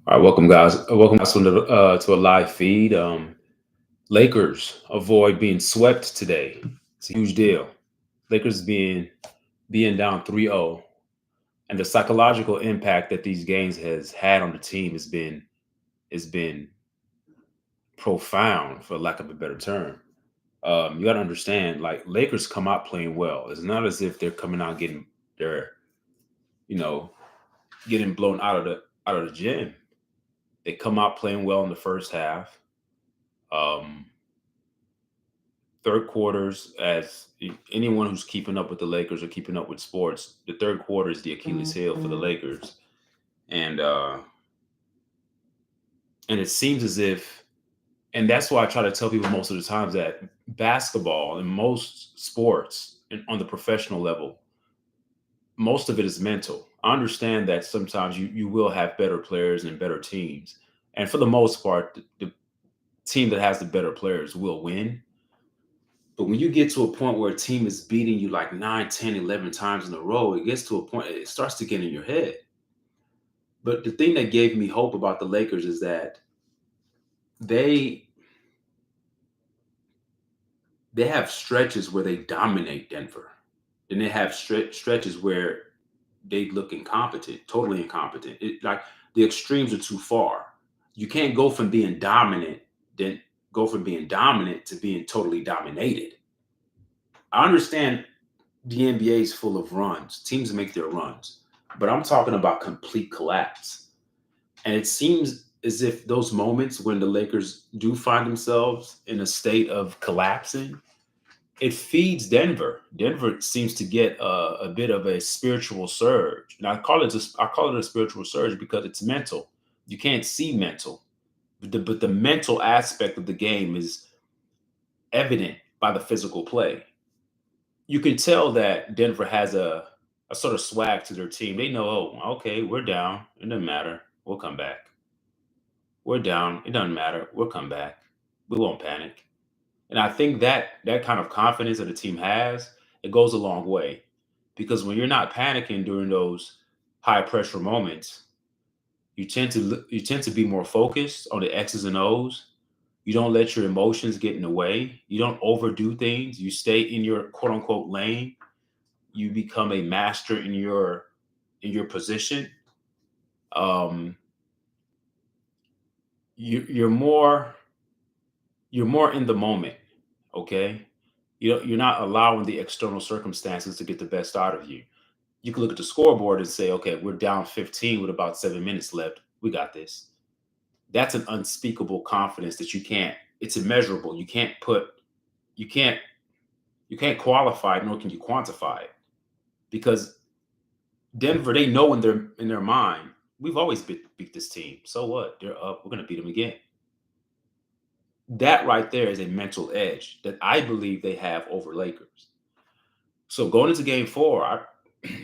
All right, welcome guys. Welcome guys to a live feed. Lakers avoid being swept today. It's a huge deal. Lakers being down 3-0, and the psychological impact that these games has had on the team has been profound, for lack of a better term. You got to understand, like Lakers come out playing well. It's not as if they're coming out getting their, you know, getting blown out of the gym. They come out playing well in the first half. Um, Third quarters, as anyone who's keeping up with the Lakers or keeping up with sports, the third quarter is the Achilles heel for the Lakers, and and it seems as if, and that's why I try to tell people most of the times that basketball and most sports and on the professional level, most of it is mental. I understand that sometimes you will have better players and better teams, and for the most part, the team that has the better players will win. But when you get to a point where a team is beating you like 9, 10, 11 times in a row, it gets to a point, it starts to get in your head. But the thing that gave me hope about the Lakers is that they they have stretches where they dominate Denver. Then they have stretches where they look incompetent, totally incompetent. Like the extremes are too far. You can't go from being dominant, then go from being dominant to being totally dominated. I understand the NBA is full of runs. Teams make their runs, but I'm talking about complete collapse. And it seems as if those moments when the Lakers do find themselves in a state of collapsing, it feeds Denver. Denver seems to get a bit of a spiritual surge, and I call it a spiritual surge because it's mental. You can't see mental, but the mental aspect of the game is evident by the physical play. You can tell that Denver has a sort of swag to their team. They know, oh, okay, we're down. It doesn't matter. We'll come back. We're down. It doesn't matter. We'll come back. We won't panic. And I think that kind of confidence that the team has, it goes a long way. Because when you're not panicking during those high pressure moments, you tend to be more focused on the X's and O's. You don't let your emotions get in the way. You don't overdo things. You stay in your quote unquote lane. You become a master in your position. Um, you're more in the moment. Okay, you're not allowing the external circumstances to get the best out of you. You can look at the scoreboard and say, okay, we're down 15 with about 7 minutes left. We got this. That's an unspeakable confidence that you can't. It's immeasurable. You can't you can't qualify it, nor can you quantify it, because Denver, they know in their mind, we've always beat this team. So what? They're up. We're gonna beat them again. That right there is a mental edge that I believe they have over Lakers. So going into Game 4,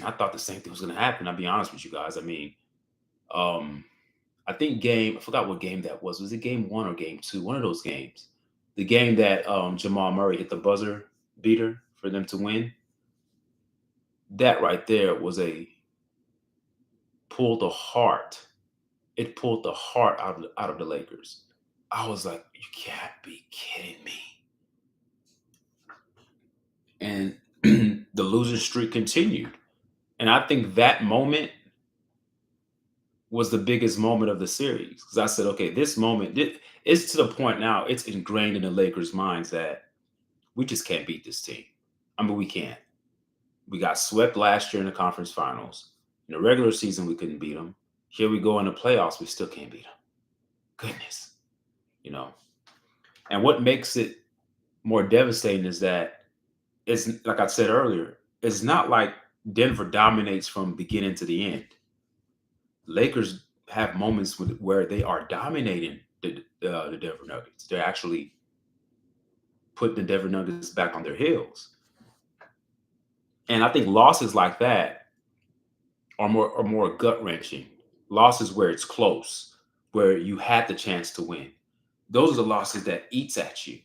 I thought the same thing was gonna happen. I'll be honest with you guys. I mean, um, I think I forgot what game that was. Was it Game 1 or Game 2? One of those games. The game that Jamal Murray hit the buzzer beater for them to win. That right there was a pull the heart. It pulled the heart out of the Lakers. I was like, you can't be kidding me. And the losing streak continued. And I think that moment was the biggest moment of the series, because I said, okay, this moment, it's to the point now, it's ingrained in the Lakers' minds that we just can't beat this team. I mean, we can't. We got swept last year in the conference finals. In the regular season, we couldn't beat them. Here we go in the playoffs, we still can't beat them. Goodness, you know. And what makes it more devastating is that it's like I said earlier, it's not like Denver dominates from beginning to the end. Lakers have moments where they are dominating the Denver Nuggets. They're actually putting the Denver Nuggets back on their heels. And I think losses like that are more gut wrenching. Losses where it's close, where you had the chance to win. Those are the losses that eats at you.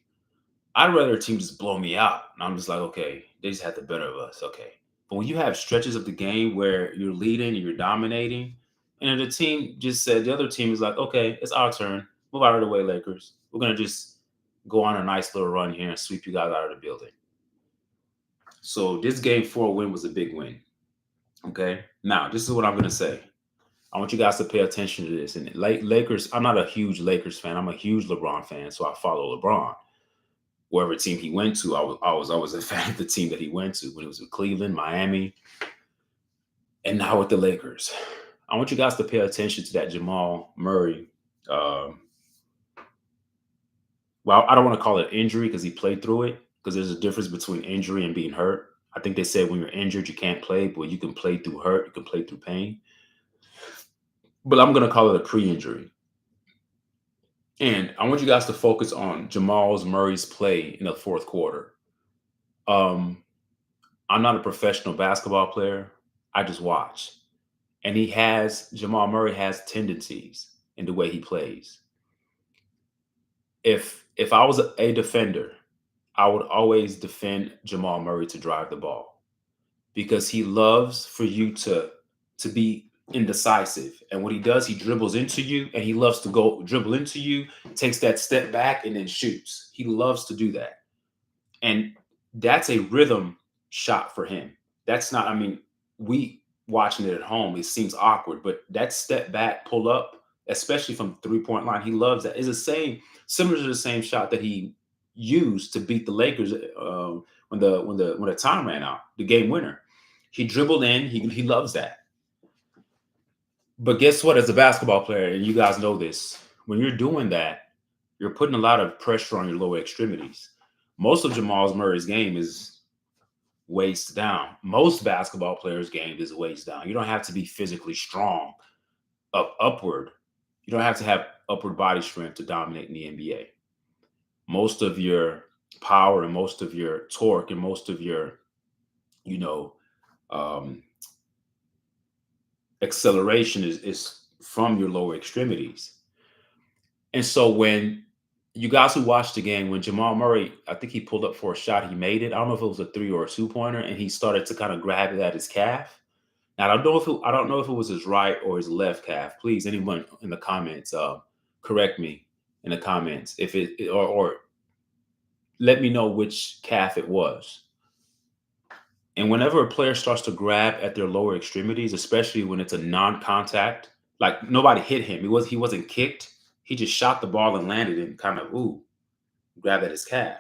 I'd rather a team just blow me out. And I'm just like, okay, they just had the better of us. Okay. But when you have stretches of the game where you're leading and you're dominating, And the team just said, the other team is like, okay, it's our turn. Move out of the way, Lakers. We're going to just go on a nice little run here and sweep you guys out of the building. So this game 4 win was a big win. Okay. Now, this is what I'm going to say. I want you guys to pay attention to this. And Lakers, I'm not a huge Lakers fan. I'm a huge LeBron fan. So I follow LeBron. Wherever team he went to, I was always a fan of the team that he went to when it was with Cleveland, Miami, and now with the Lakers. I want you guys to pay attention to that Jamal Murray. Well, I don't want to call it injury because he played through it, because there's a difference between injury and being hurt. I think they said when you're injured, you can't play, but you can play through hurt, you can play through pain. But I'm going to call it a pre-injury. And I want you guys to focus on Jamal Murray's play in the fourth quarter. I'm not a professional basketball player. I just watch. And Jamal Murray has tendencies in the way he plays. If I was a defender, I would always defend Jamal Murray to drive the ball, because he loves for you to be indecisive. And what he does, he dribbles into you, and he loves to go dribble into you, takes that step back, and then shoots. He loves to do that. And that's a rhythm shot for him. That's not, I mean, we watching it at home, it seems awkward, but that step back, pull up, especially from 3-point line, he loves that. It's the same, similar to the same shot that he used to beat the Lakers when the time ran out, the game winner. He dribbled in. He loves that. But guess what? As a basketball player, and you guys know this, when you're doing that, you're putting a lot of pressure on your lower extremities. Most of Jamal Murray's game is waist down. Most basketball players' game is waist down. You don't have to be physically strong upward. You don't have to have upward body strength to dominate in the NBA. Most of your power and most of your torque and most of your, acceleration is from your lower extremities. And so when you guys who watched the game, when Jamal Murray, I think he pulled up for a shot, he made it. I don't know if it was a 3 or a 2-pointer, and he started to kind of grab it at his calf. Now I don't know if it was his right or his left calf. Please, anyone in the comments, correct me in the comments if it or let me know which calf it was. And whenever a player starts to grab at their lower extremities, especially when it's a non-contact, like nobody hit him, he wasn't kicked. He just shot the ball and landed and kind of grabbed at his calf.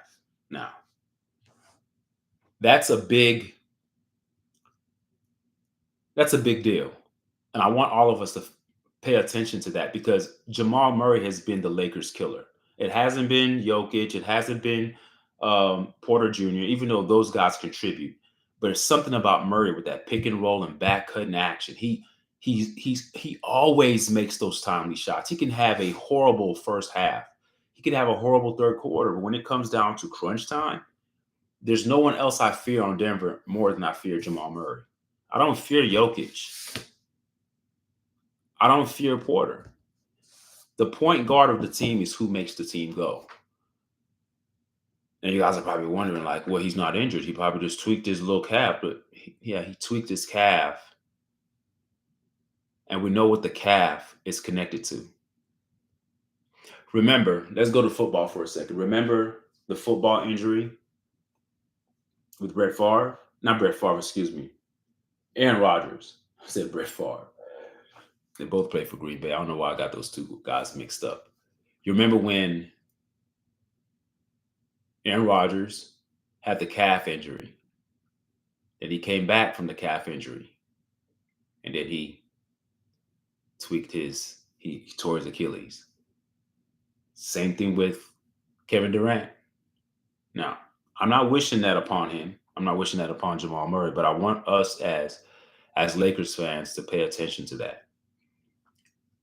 Now, that's a big deal. And I want all of us to pay attention to that, because Jamal Murray has been the Lakers killer. It hasn't been Jokic. It hasn't been Porter Jr., even though those guys contribute. But it's something about Murray with that pick and roll and back cutting action. He always makes those timely shots. He can have a horrible first half. He can have a horrible third quarter. But when it comes down to crunch time, there's no one else I fear on Denver more than I fear Jamal Murray. I don't fear Jokic. I don't fear Porter. The point guard of the team is who makes the team go. And you guys are probably wondering, like, well, he's not injured. He probably just tweaked his little calf. But he tweaked his calf. And we know what the calf is connected to. Remember, let's go to football for a second. Remember the football injury with Brett Favre? Not Brett Favre, excuse me. Aaron Rodgers. I said Brett Favre. They both played for Green Bay. I don't know why I got those two guys mixed up. You remember when Aaron Rodgers had the calf injury, that he came back from the calf injury, and then he tore his Achilles. Same thing with Kevin Durant. Now, I'm not wishing that upon him. I'm not wishing that upon Jamal Murray, but I want us as Lakers fans to pay attention to that.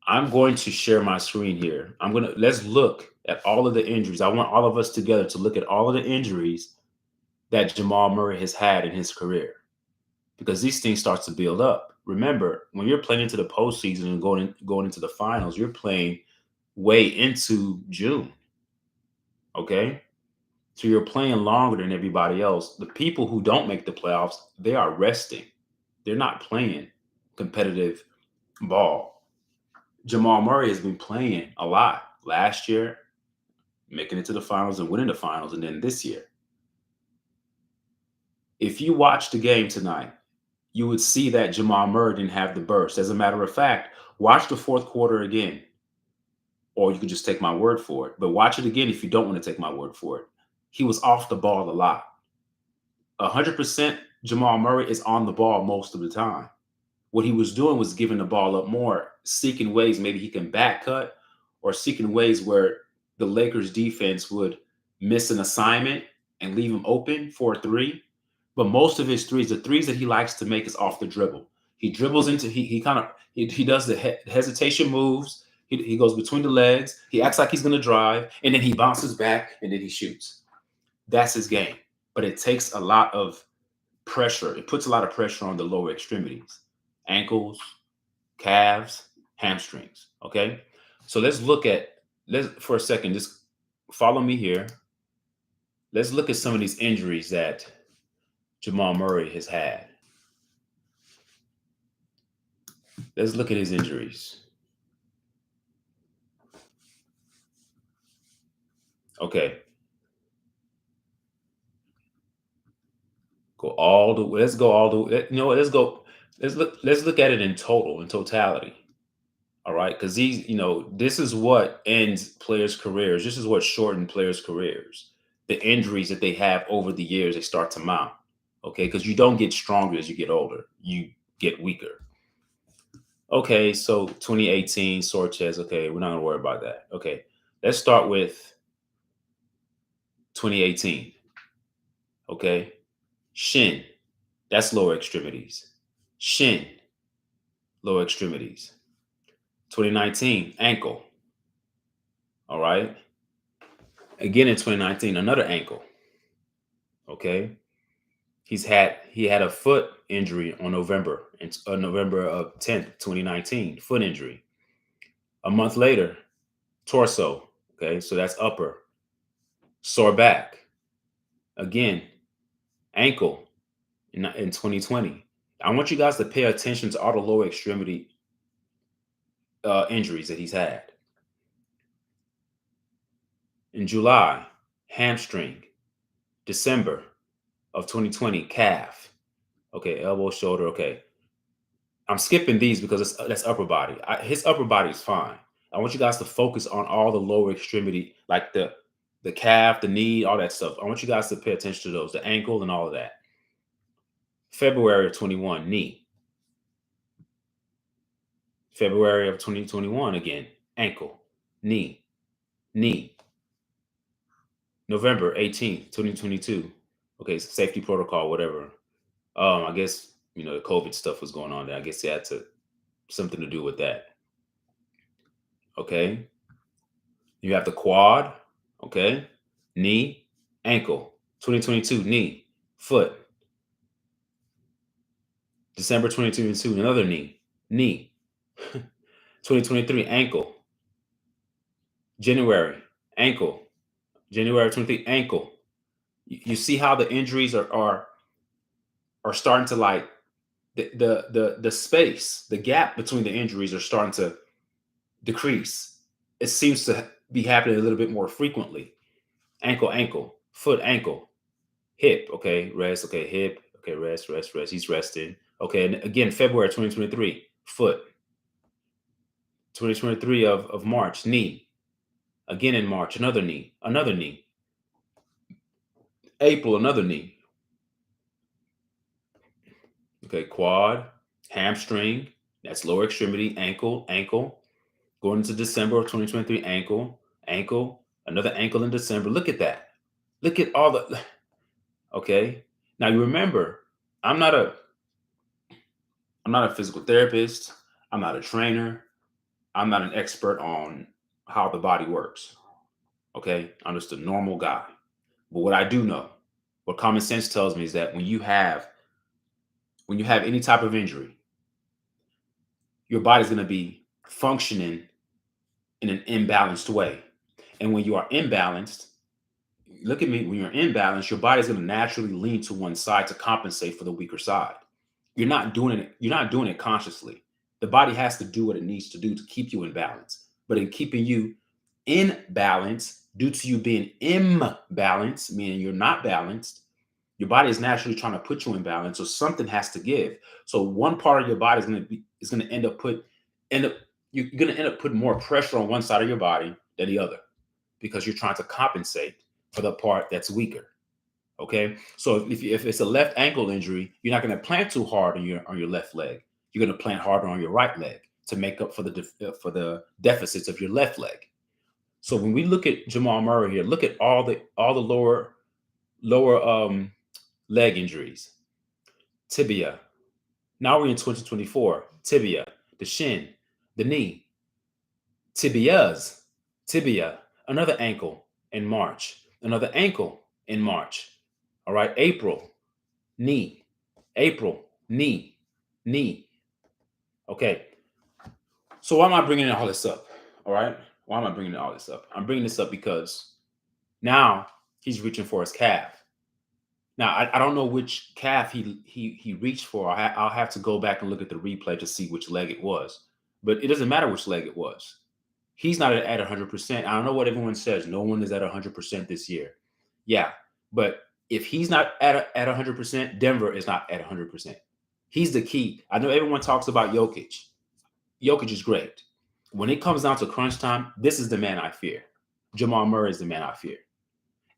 I'm going to share my screen here. Let's look at all of the injuries. I want all of us together to look at all of the injuries that Jamal Murray has had in his career, because these things start to build up. Remember, when you're playing into the postseason and going into the finals, you're playing way into June. Okay? So you're playing longer than everybody else. The people who don't make the playoffs, they are resting. They're not playing competitive ball. Jamal Murray has been playing a lot last year, making it to the finals and winning the finals, and then this year. If you watch the game tonight, you would see that Jamal Murray didn't have the burst. As a matter of fact, watch the fourth quarter again, or you could just take my word for it. But watch it again if you don't want to take my word for it. He was off the ball a lot. 100% Jamal Murray is on the ball most of the time. What he was doing was giving the ball up more, seeking ways maybe he can back cut or seeking ways where the Lakers defense would miss an assignment and leave him open for a three. But most of his threes, the threes that he likes to make is off the dribble. He dribbles into he kind of he does the hesitation moves. He goes between the legs. He acts like he's going to drive, and then he bounces back, and then he shoots. That's his game. But it takes a lot of pressure. It puts a lot of pressure on the lower extremities, ankles, calves, hamstrings. Okay. So let's for a second, just follow me here. Let's look at some of these injuries that Jamal Murray has had. Let's look at his injuries. Okay. Go all the let's go all the you know what, let's look at it in totality. All right, because this is what ends players' careers. This is what shortened players' careers. The injuries that they have over the years, they start to mount. Okay, because you don't get stronger as you get older. You get weaker. Okay, so 2018, sore chest. Okay, we're not gonna worry about that. Okay, let's start with 2018. Okay, shin. That's lower extremities. Shin, lower extremities. 2019, ankle. All right. Again in 2019, another ankle. Okay. He had a foot injury on November of 10th, 2019, foot injury. A month later, torso. Okay, so that's upper. Sore back. Again, ankle in 2020. I want you guys to pay attention to all the lower extremity injuries that he's had. In July, hamstring. December of 2020, calf. Okay, elbow, shoulder. Okay, I'm skipping these because that's upper body. His upper body is fine. I want you guys to focus on all the lower extremity, like the calf, the knee, all that stuff. I want you guys to pay attention to those, the ankle and all of that. February of 21, knee. February of 2021, again, ankle, knee, knee. November 18th, 2022. Okay, safety protocol, whatever. I guess, the COVID stuff was going on there. I guess it had something to do with that. Okay. You have the quad, okay, knee, ankle. 2022, knee, foot. December 2022, another knee. 2023, ankle. January, ankle. January 23, ankle. You see how the injuries are starting to, like, the space, the gap between the injuries are starting to decrease. It seems to be happening a little bit more frequently. Ankle, foot, ankle, hip. Okay, rest. Okay, hip. Okay, rest. He's resting. Okay, and again, February 2023, foot. 2023 of March, knee. Again in March, another knee. April, another knee. Okay, quad, hamstring. That's lower extremity, ankle. Going into December of 2023, ankle, another ankle in December. Look at that. Look at all the. Okay. Now you remember, I'm not a physical therapist. I'm not a trainer. I'm not an expert on how the body works. Okay. I'm just a normal guy. But what I do know, what common sense tells me, is that when you have any type of injury, your body's going to be functioning in an imbalanced way. And when you are imbalanced, look at me, when you're imbalanced, your body's going to naturally lean to one side to compensate for the weaker side. You're not doing it consciously. The body has to do what it needs to do to keep you in balance. But in keeping you in balance, due to you being imbalanced, meaning you're not balanced, your body is naturally trying to put you in balance. So something has to give. So one part of your body is going to end up you're going to end up putting more pressure on one side of your body than the other because you're trying to compensate for the part that's weaker. Okay, so if it's a left ankle injury, you're not going to plant too hard on your left leg. You're going to plant harder on your right leg to make up for the deficits of your left leg. So when we look at Jamal Murray here, look at all the lower leg injuries. Tibia. Now we're in 2024. Tibia, the shin, the knee, tibia, another ankle in March, another ankle in March. All right, April, knee, knee. Okay, so why am I bringing all this up? All right, why am I bringing all this up? I'm bringing this up because now he's reaching for his calf. Now I don't know which calf he reached for. I'll have to go back and look at the replay to see which leg it was. But it doesn't matter which leg it was. He's not at 100%. I don't know what everyone says. No one is at 100% this year. Yeah, but if he's not at 100%, Denver is not at 100%. He's the key. I know everyone talks about Jokic. Jokic is great. When it comes down to crunch time, this is the man I fear. Jamal Murray is the man I fear.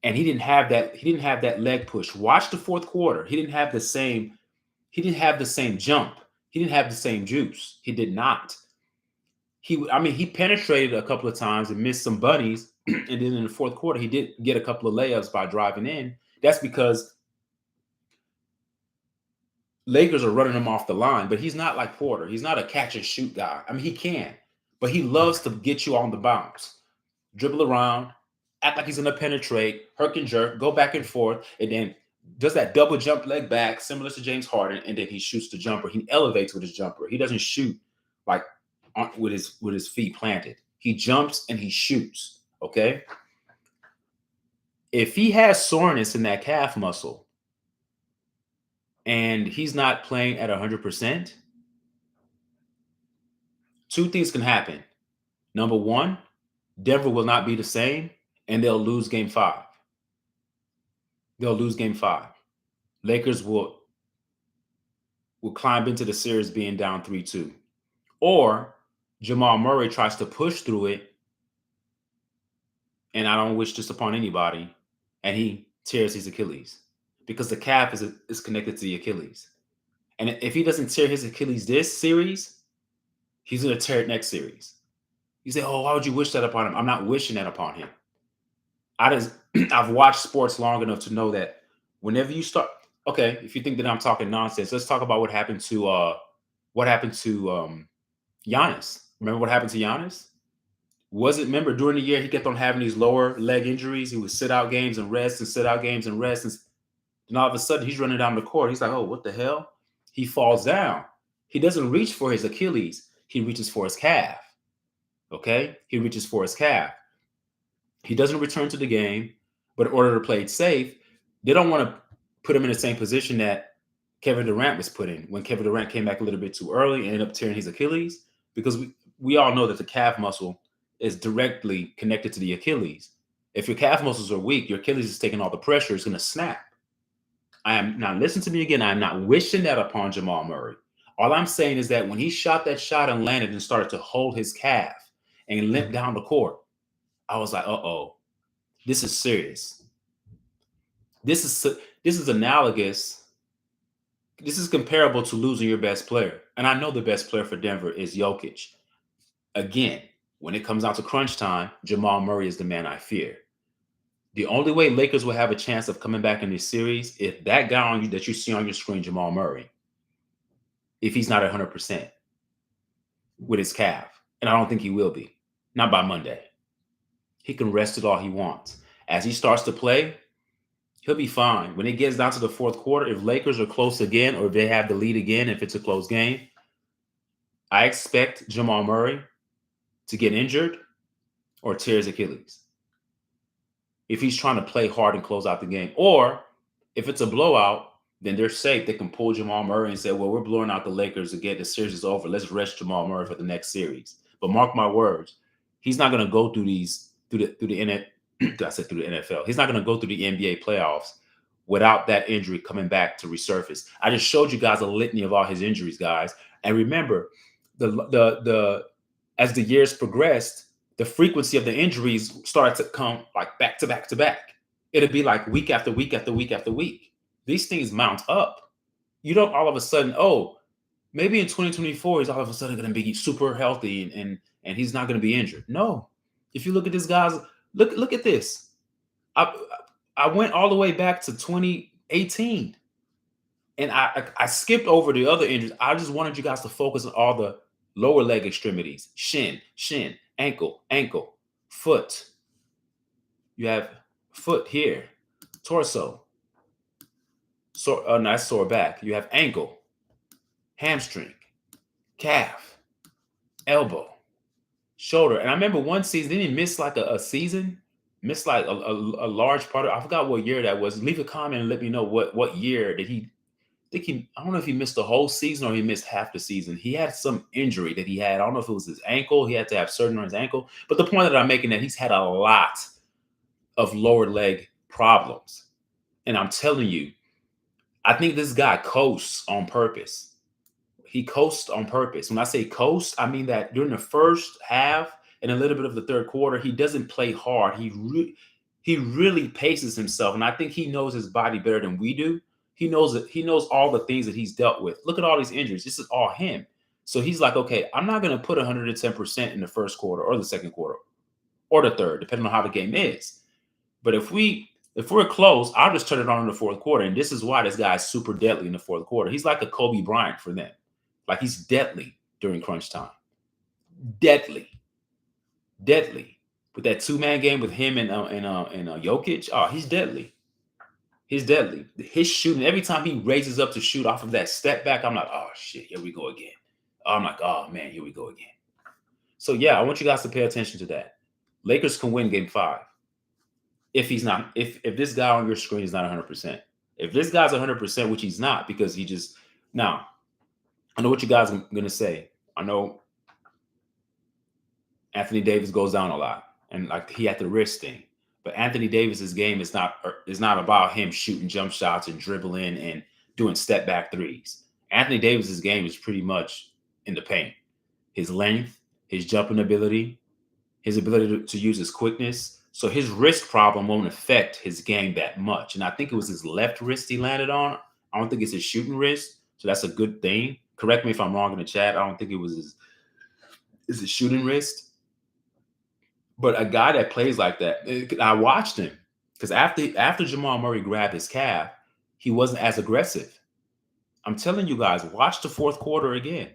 And he didn't have that. He didn't have that leg push. Watch the fourth quarter. He didn't have the same. He didn't have the same jump. He didn't have the same juice. He did not. He penetrated a couple of times and missed some bunnies. And then in the fourth quarter, he did get a couple of layups by driving in. That's because Lakers are running him off the line, but he's not like Porter. He's not a catch and shoot guy. I mean, he can, but he loves to get you on the bounce, dribble around, act like he's going to penetrate, herk and jerk, go back and forth, and then does that double jump leg back, similar to James Harden, and then he shoots the jumper. He elevates with his jumper. He doesn't shoot like with his feet planted. He jumps and he shoots. Okay. If he has soreness in that calf muscle and he's not playing at 100%, two things can happen. Number one, Denver will not be the same and they'll lose game 5. They'll lose game 5. Lakers will climb into the series being down 3-2. Or Jamal Murray tries to push through it, and I don't wish this upon anybody, and he tears his Achilles because the calf is connected to the Achilles. And if he doesn't tear his Achilles this series, he's going to tear it next series. You say, oh, why would you wish that upon him? I'm not wishing that upon him. I've watched sports long enough to know that whenever you start, okay, if you think that I'm talking nonsense, let's talk about what happened to Giannis. Remember what happened to Giannis? Remember during the year he kept on having these lower leg injuries? He would sit out games and rest and sit out games and rest. And all of a sudden he's running down the court. He's like, oh, what the hell? He falls down. He doesn't reach for his Achilles. He reaches for his calf. Okay? He reaches for his calf. He doesn't return to the game, but in order to play it safe, they don't want to put him in the same position that Kevin Durant was put in when Kevin Durant came back a little bit too early and ended up tearing his Achilles, because we all know that the calf muscle is directly connected to the Achilles. If your calf muscles are weak, your Achilles is taking all the pressure, it's going to snap. Listen to me again. I'm not wishing that upon Jamal Murray. All I'm saying is that when he shot that shot and landed and started to hold his calf and limp down the court, I was like, uh-oh, this is serious. This is analogous. This is comparable to losing your best player. And I know the best player for Denver is Jokic. Again, when it comes down to crunch time, Jamal Murray is the man I fear. The only way Lakers will have a chance of coming back in this series if that guy that you see on your screen, Jamal Murray, if he's not 100% with his calf. And I don't think he will be. Not by Monday. He can rest it all he wants. As he starts to play, he'll be fine. When it gets down to the fourth quarter, if Lakers are close again or if they have the lead again, if it's a close game, I expect Jamal Murray to get injured or tear his Achilles if he's trying to play hard and close out the game. Or if it's a blowout, then they're safe. They can pull Jamal Murray and say, well, we're blowing out the Lakers again. The series is over. Let's rest Jamal Murray for the next series. But mark my words, he's not going to go through I said through the NFL. He's not going to go through the NBA playoffs without that injury coming back to resurface. I just showed you guys a litany of all his injuries, guys. And remember, the as the years progressed, the frequency of the injuries started to come like back to back to back. It'd be like week after week after week after week. These things mount up. You don't all of a sudden, oh, maybe in 2024 he's all of a sudden going to be super healthy and he's not going to be injured. No, if you look at this guy's look at this. I went all the way back to 2018, and I skipped over the other injuries. I just wanted you guys to focus on all the lower leg extremities: shin, ankle, foot. You have foot here, torso. Nice sore back. You have ankle, hamstring, calf, elbow, shoulder. And I remember one season, didn't he miss like a season? Missed like a large part of, I forgot what year that was. Leave a comment and let me know what year did he, I don't know if he missed the whole season or he missed half the season. He had some injury that he had. I don't know if it was his ankle. He had to have surgery on his ankle. But the point that I'm making that he's had a lot of lower leg problems. And I'm telling you, I think this guy coasts on purpose. He coasts on purpose. When I say coast, I mean that during the first half and a little bit of the third quarter, he doesn't play hard. He really paces himself. And I think he knows his body better than we do. He knows that he knows all the things that he's dealt with. Look at all these injuries. This is all him. So he's like, okay, I'm not going to put 110% in the first quarter or the second quarter or the third, depending on how the game is. But if we're close, I'll just turn it on in the fourth quarter. And this is why this guy is super deadly in the fourth quarter. He's like a Kobe Bryant for them. Like he's deadly during crunch time. Deadly. With that two-man game with him and Jokic, oh, he's deadly. He's deadly. His shooting, every time he raises up to shoot off of that step back, I'm like, oh, shit, here we go again. I'm like, oh, man, here we go again. So, yeah, I want you guys to pay attention to that. Lakers can win game 5. If this guy on your screen is not 100%. If this guy's 100%, which he's not, because he just – now, I know what you guys are going to say. I know Anthony Davis goes down a lot, and like he had the wrist thing. But Anthony Davis's game is not about him shooting jump shots and dribbling and doing step back threes. Anthony Davis's game is pretty much in the paint. His length, his jumping ability, his ability to use his quickness. So his wrist problem won't affect his game that much. And I think it was his left wrist he landed on. I don't think it's his shooting wrist. So that's a good thing. Correct me if I'm wrong in the chat. I don't think it was his shooting wrist. But a guy that plays like that, I watched him because after Jamal Murray grabbed his calf, he wasn't as aggressive. I'm telling you guys, watch the fourth quarter again.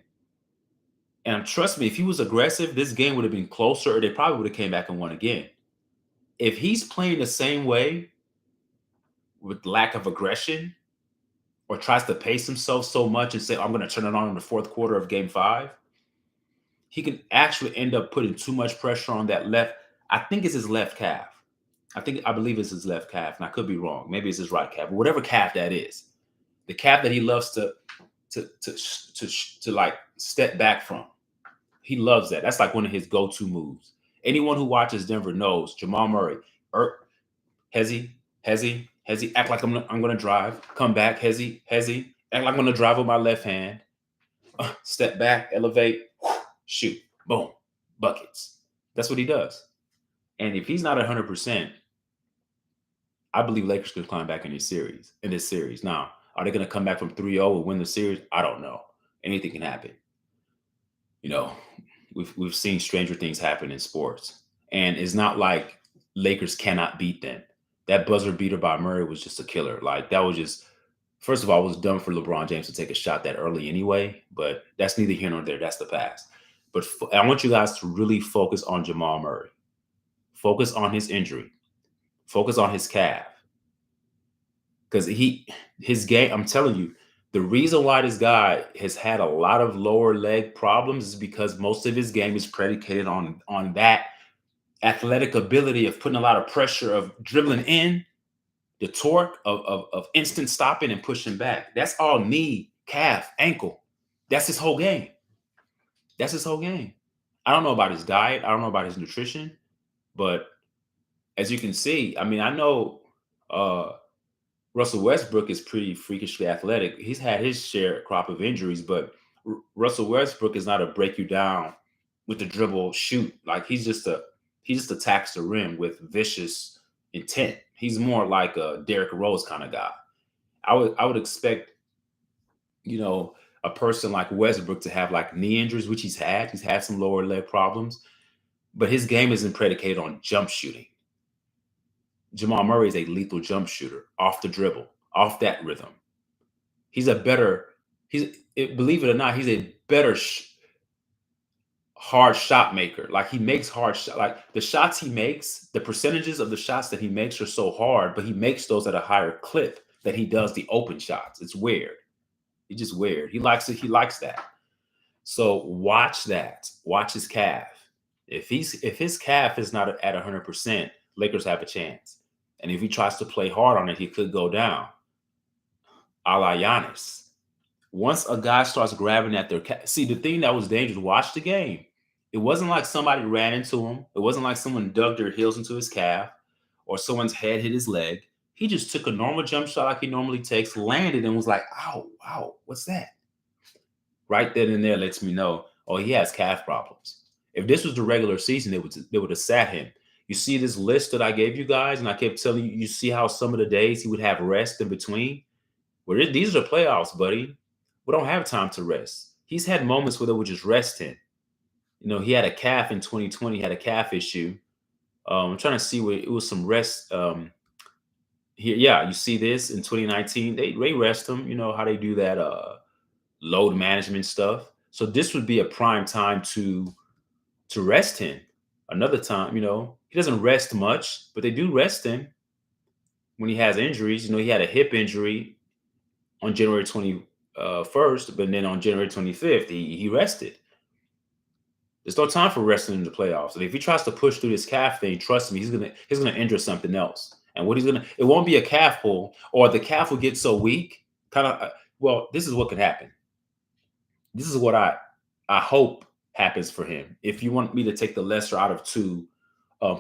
And trust me, if he was aggressive, this game would have been closer, or they probably would have came back and won again. If he's playing the same way with lack of aggression or tries to pace himself so much and say, I'm going to turn it on in the fourth quarter of game 5, he can actually end up putting too much pressure on that left. I think it's his left calf. I believe it's his left calf, and I could be wrong. Maybe it's his right calf, but whatever calf that is, the calf that he loves to like step back from. He loves that. That's like one of his go-to moves. Anyone who watches Denver knows Jamal Murray. Hezzy, act like I'm going to drive. Come back, Hezzy, act like I'm going to drive with my left hand. Step back, elevate. Shoot, boom, buckets. That's what he does. And if he's not 100%, I believe Lakers could climb back in this series. Now, are they going to come back from 3-0 and win the series? I don't know. Anything can happen. You know, we've seen stranger things happen in sports. And it's not like Lakers cannot beat them. That buzzer beater by Murray was just a killer. Like, that was just, first of all, it was dumb for LeBron James to take a shot that early anyway. But that's neither here nor there. That's the past. But I want you guys to really focus on Jamal Murray. Focus on his injury. Focus on his calf. Because his game, I'm telling you, the reason why this guy has had a lot of lower leg problems is because most of his game is predicated on that athletic ability of putting a lot of pressure, of dribbling in The torque of instant stopping and pushing back. That's all knee, calf, ankle. That's his whole game. That's his whole game. I don't know about his diet. I don't know about his nutrition, but as you can see, I mean, I know uh, Russell Westbrook is pretty freakishly athletic. He's had his share crop of injuries, but Russell Westbrook is not a break you down with the dribble shoot. Like he just attacks the rim with vicious intent. He's more like a Derrick Rose kind of guy. I would expect, you know, a person like Westbrook to have like knee injuries, which he's had. He's had some lower leg problems, but his game isn't predicated on jump shooting. Jamal Murray is a lethal jump shooter off the dribble, off that rhythm. He's a better, believe it or not, he's a better hard shot maker. Like he makes hard shot, like the shots he makes, the percentages of the shots that he makes are so hard, but he makes those at a higher clip than he does the open shots. It's weird. It's just weird. He likes it. He likes that. So watch that. Watch his calf. If his calf is not at 100%, Lakers have a chance. And if he tries to play hard on it, he could go down, a la Giannis. Once a guy starts grabbing at their calf, see the thing that was dangerous. Watch the game. It wasn't like somebody ran into him. It wasn't like someone dug their heels into his calf or someone's head hit his leg. He just took a normal jump shot like he normally takes, landed, and was like, "Ow, wow, what's that?" Right then and there lets me know, oh, he has calf problems. If this was the regular season, they would have sat him. You see this list that I gave you guys, and I kept telling you, you see how some of the days he would have rest in between? Well, these are playoffs, buddy. We don't have time to rest. He's had moments where they would just rest him. You know, he had a calf in 2020, had a calf issue. I'm trying to see where it was some rest. Here, yeah, you see this in 2019. They rest him. You know how they do that load management stuff. So this would be a prime time to rest him. Another time, you know, he doesn't rest much, but they do rest him when he has injuries. You know, he had a hip injury on January 21st, but then on January 25th, he rested. There's no time for resting in the playoffs. And if he tries to push through this calf thing, trust me, he's gonna injure something else. And it won't be a calf pull, or the calf will get so weak. Well, this is what could happen. This is what I hope happens for him. If you want me to take the lesser out of two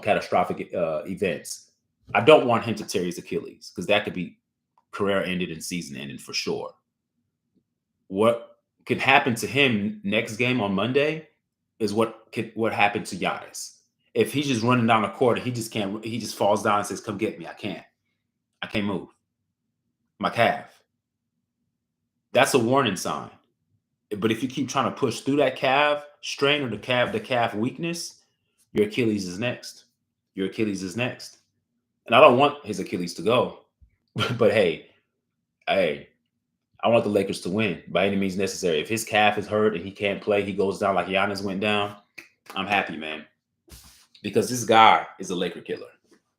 catastrophic events, I don't want him to tear his Achilles because that could be career ended and season ended for sure. What could happen to him next game on Monday is what happened to Giannis. If he's just running down the court and he just falls down and says, "Come get me." I can't move. My calf. That's a warning sign. But if you keep trying to push through that calf strain or the calf weakness, your Achilles is next. Your Achilles is next. And I don't want his Achilles to go. But hey, I want the Lakers to win by any means necessary. If his calf is hurt and he can't play, he goes down like Giannis went down, I'm happy, man. Because this guy is a Laker killer.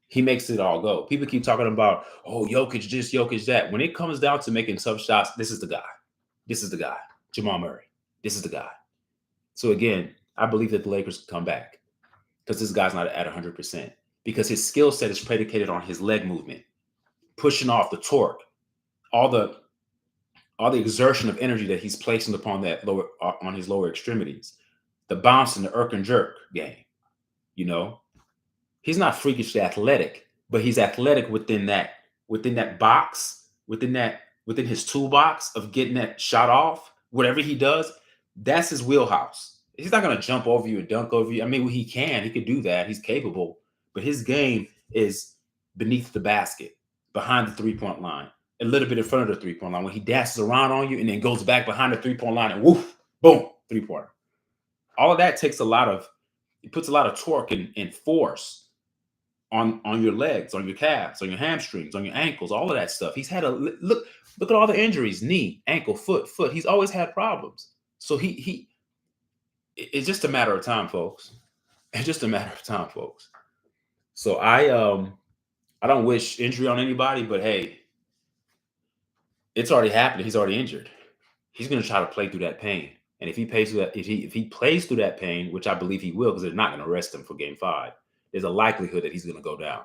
He makes it all go. People keep talking about, oh, Jokic this, Jokic that. When it comes down to making tough shots, this is the guy. This is the guy. Jamal Murray. This is the guy. So again, I believe that the Lakers can come back because this guy's not at 100%. Because his skill set is predicated on his leg movement, pushing off the torque, all the exertion of energy that he's placing upon on his lower extremities, the bounce and the irk and jerk game. You know, he's not freakishly athletic, but he's athletic within that box, within his toolbox of getting that shot off. Whatever he does, that's his wheelhouse. He's not going to jump over you and dunk over you. I mean, he could do that. He's capable, but his game is beneath the basket, behind the 3-point line, a little bit in front of the 3-point line when he dashes around on you and then goes back behind the 3-point line and woof, boom, 3-pointer. All of that it puts a lot of torque and force on your legs, on your calves, on your hamstrings, on your ankles, all of that stuff. He's had look at all the injuries, knee, ankle, foot. He's always had problems. So it's just a matter of time, folks. It's just a matter of time, folks. So I don't wish injury on anybody, but hey, it's already happened. He's already injured. He's going to try to play through that pain. And if he plays through that pain, which I believe he will, because they're not going to rest him for Game 5, there's a likelihood that he's going to go down.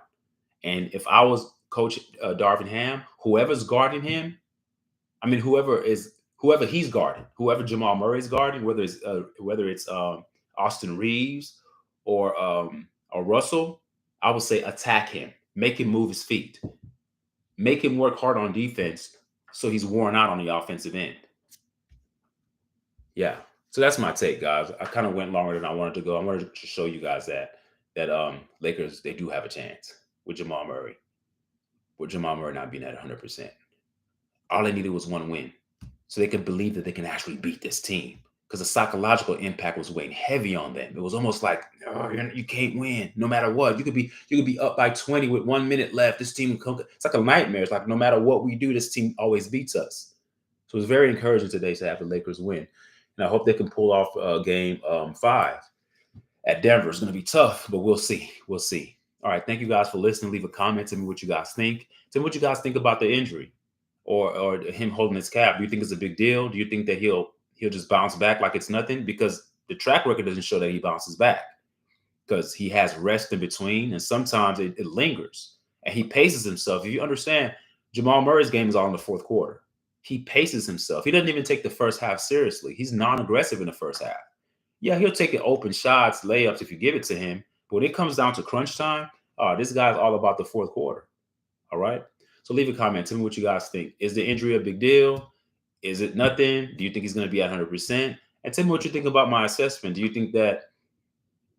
And if I was Coach Darvin Ham, whoever's guarding him, I mean, whoever he's guarding, whoever Jamal Murray's guarding, whether it's Austin Reeves or Russell, I would say attack him, make him move his feet, make him work hard on defense, so he's worn out on the offensive end. Yeah. So that's my take, guys. I kind of went longer than I wanted to go. I wanted to show you guys that Lakers, they do have a chance with Jamal Murray. With Jamal Murray not being at 100%. All they needed was one win, so they could believe that they can actually beat this team. Because the psychological impact was weighing heavy on them. It was almost like, oh, you can't win no matter what. You could be up by 20 with 1 minute left. This team, it's like a nightmare. It's like no matter what we do, this team always beats us. So it's very encouraging today to have the Lakers win. And I hope they can pull off game 5 at Denver. It's going to be tough, but we'll see. We'll see. All right. Thank you guys for listening. Leave a comment. Tell me what you guys think. Tell me what you guys think about the injury or him holding his calf. Do you think it's a big deal? Do you think that he'll just bounce back like it's nothing? Because the track record doesn't show that he bounces back, because he has rest in between, and sometimes it lingers. And he paces himself. If you understand, Jamal Murray's game is all in the fourth quarter. He paces himself. He doesn't even take the first half seriously. He's non-aggressive in the first half. Yeah, he'll take it open shots, layups if you give it to him. But when it comes down to crunch time, this guy's all about the fourth quarter. All right? So leave a comment. Tell me what you guys think. Is the injury a big deal? Is it nothing? Do you think he's going to be at 100%? And tell me what you think about my assessment. Do you think that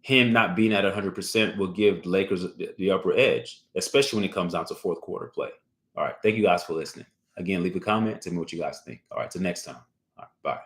him not being at 100% will give the Lakers the upper edge, especially when it comes down to fourth quarter play? All right. Thank you guys for listening. Again, leave a comment. Tell me what you guys think. All right. Till next time. All right. Bye.